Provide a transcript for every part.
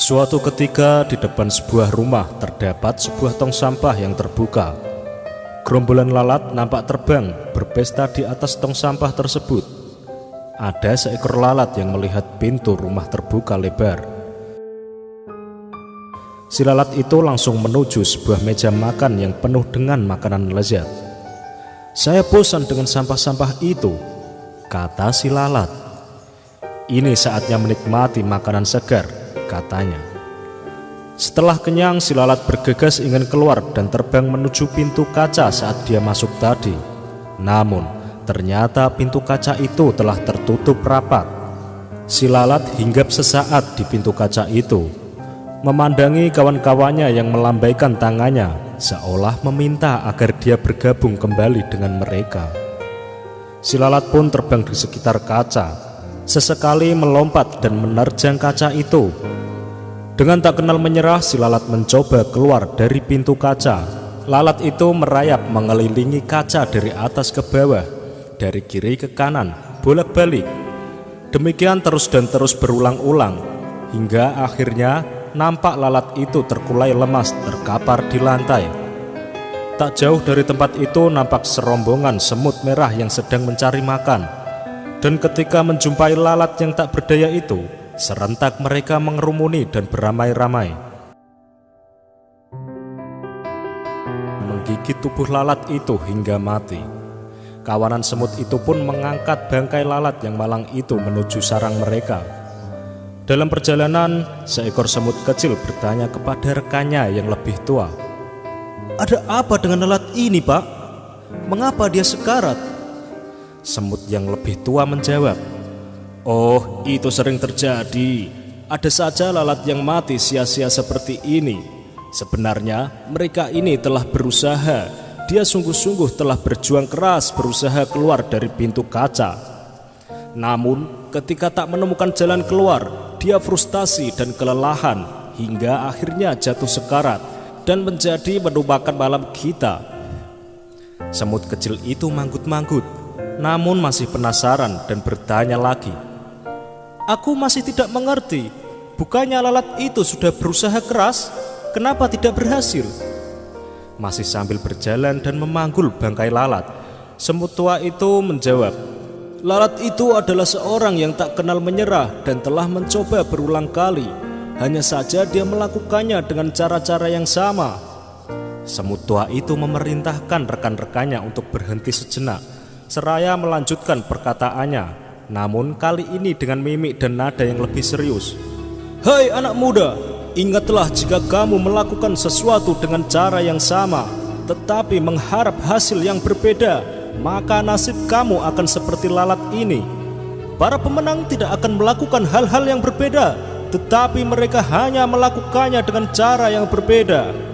Suatu ketika di depan sebuah rumah terdapat sebuah tong sampah yang terbuka. Gerombolan lalat nampak terbang berpesta di atas tong sampah tersebut. Ada seekor lalat yang melihat pintu rumah terbuka lebar. Si lalat itu langsung menuju sebuah meja makan yang penuh dengan makanan lezat. "Saya bosan dengan sampah-sampah itu," kata si lalat. "Ini saatnya menikmati makanan segar," katanya. Setelah kenyang, si lalat bergegas ingin keluar dan terbang menuju pintu kaca saat dia masuk tadi. Namun, ternyata pintu kaca itu telah tertutup rapat. Si lalat hinggap sesaat di pintu kaca itu, memandangi kawan-kawannya yang melambaikan tangannya, seolah meminta agar dia bergabung kembali dengan mereka. Si lalat pun terbang di sekitar kaca, sesekali melompat dan menerjang kaca itu. Dengan tak kenal menyerah, si lalat mencoba keluar dari pintu kaca. Lalat itu merayap mengelilingi kaca dari atas ke bawah, dari kiri ke kanan, bolak-balik. Demikian terus dan terus berulang-ulang, hingga akhirnya nampak lalat itu terkulai lemas terkapar di lantai. Tak jauh dari tempat itu nampak serombongan semut merah yang sedang mencari makan. Dan ketika menjumpai lalat yang tak berdaya itu, serentak mereka mengerumuni dan beramai-ramai, menggigit tubuh lalat itu hingga mati. Kawanan semut itu pun mengangkat bangkai lalat yang malang itu menuju sarang mereka. Dalam perjalanan, seekor semut kecil bertanya kepada rekannya yang lebih tua, "Ada apa dengan lalat ini, Pak? Mengapa dia sekarat?" Semut yang lebih tua menjawab, "Oh, itu sering terjadi. Ada saja lalat yang mati sia-sia seperti ini. Sebenarnya mereka ini telah berusaha. Dia sungguh-sungguh telah berjuang keras berusaha keluar dari pintu kaca. Namun ketika tak menemukan jalan keluar, dia frustasi dan kelelahan hingga akhirnya jatuh sekarat dan menjadi menumpahkan malam kita." Semut kecil itu manggut-manggut, namun masih penasaran dan bertanya lagi, "Aku masih tidak mengerti. Bukannya lalat itu sudah berusaha keras? Kenapa tidak berhasil?" Masih sambil berjalan dan memanggul bangkai lalat, semut tua itu menjawab, "Lalat itu adalah seorang yang tak kenal menyerah dan telah mencoba berulang kali. Hanya saja dia melakukannya dengan cara-cara yang sama." Semut tua itu memerintahkan rekan-rekannya untuk berhenti sejenak, seraya melanjutkan perkataannya, namun kali ini dengan mimik dan nada yang lebih serius. "Hai anak muda, ingatlah jika kamu melakukan sesuatu dengan cara yang sama, tetapi mengharap hasil yang berbeda, maka nasib kamu akan seperti lalat ini. Para pemenang tidak akan melakukan hal-hal yang berbeda, tetapi mereka hanya melakukannya dengan cara yang berbeda.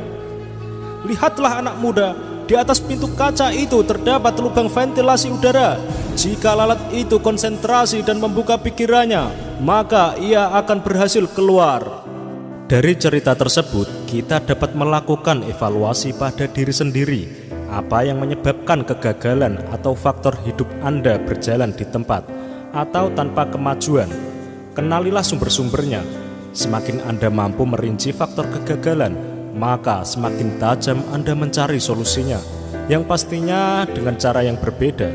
Lihatlah anak muda, di atas pintu kaca itu terdapat lubang ventilasi udara. Jika lalat itu konsentrasi dan membuka pikirannya, maka ia akan berhasil keluar." Dari cerita tersebut, kita dapat melakukan evaluasi pada diri sendiri. Apa yang menyebabkan kegagalan atau faktor hidup Anda berjalan di tempat atau tanpa kemajuan? Kenalilah sumber-sumbernya. Semakin Anda mampu merinci faktor kegagalan, maka semakin tajam Anda mencari solusinya, yang pastinya dengan cara yang berbeda.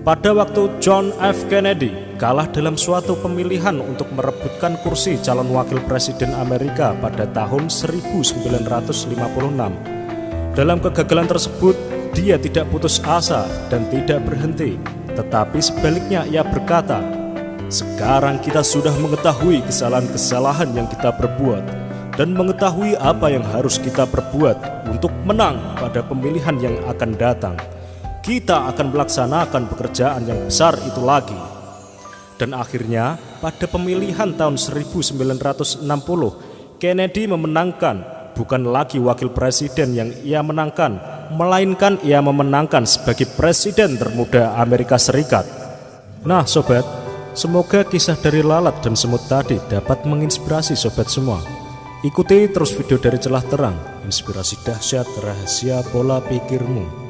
Pada waktu John F. Kennedy kalah dalam suatu pemilihan untuk merebutkan kursi calon wakil presiden Amerika pada tahun 1956. Dalam kegagalan tersebut, dia tidak putus asa dan tidak berhenti, tetapi sebaliknya ia berkata, "Sekarang kita sudah mengetahui kesalahan-kesalahan yang kita perbuat dan mengetahui apa yang harus kita perbuat untuk menang pada pemilihan yang akan datang. Kita akan melaksanakan pekerjaan yang besar itu lagi." Dan akhirnya pada pemilihan tahun 1960, Kennedy memenangkan. Bukan lagi wakil presiden yang ia menangkan, melainkan ia memenangkan sebagai presiden termuda Amerika Serikat. Nah sobat, semoga kisah dari lalat dan semut tadi dapat menginspirasi sobat semua. Ikuti terus video dari Celah Terang, inspirasi dahsyat rahasia pola pikirmu.